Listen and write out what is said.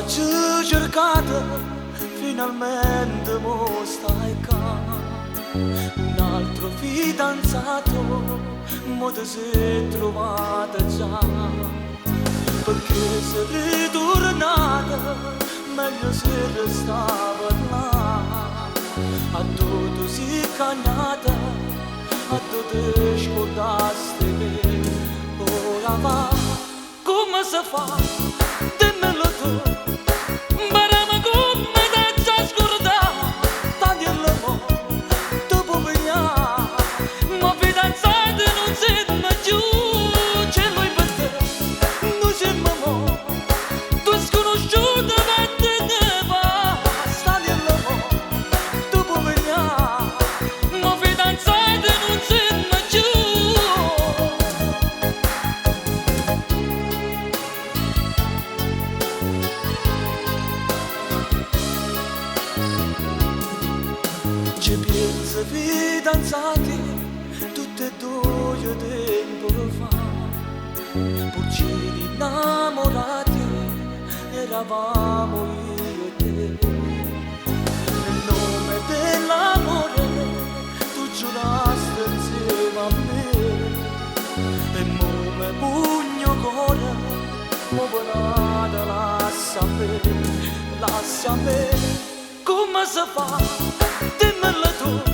ci cercata, finalmente mo stai qua. Un altro fidanzato, mo ti sei trovata già. Perché sei ritornata, meglio se restava là. A tutto si cagnata, a tutto scordaste me. Ora va, come si fa? Dimmelo tu. Barama come da già scordare, taglielo mo, dopo vegliare. Ma fidanzate non siamo più, ce l'hai per te, noi siamo mo. Tu sconosciuta ma te ne vas, taglielo mo, dopo vegliare. Ma fidanzate non siamo più. Ci pensa fidanzati, tutte e due tempo fa. Pulcini innamorati, eravamo io e te. Nel nome dell'amore, tu giurasti insieme a me. E mo me pugno cuore, mo volata lascia a me. Come si fa? Dimmelo tu.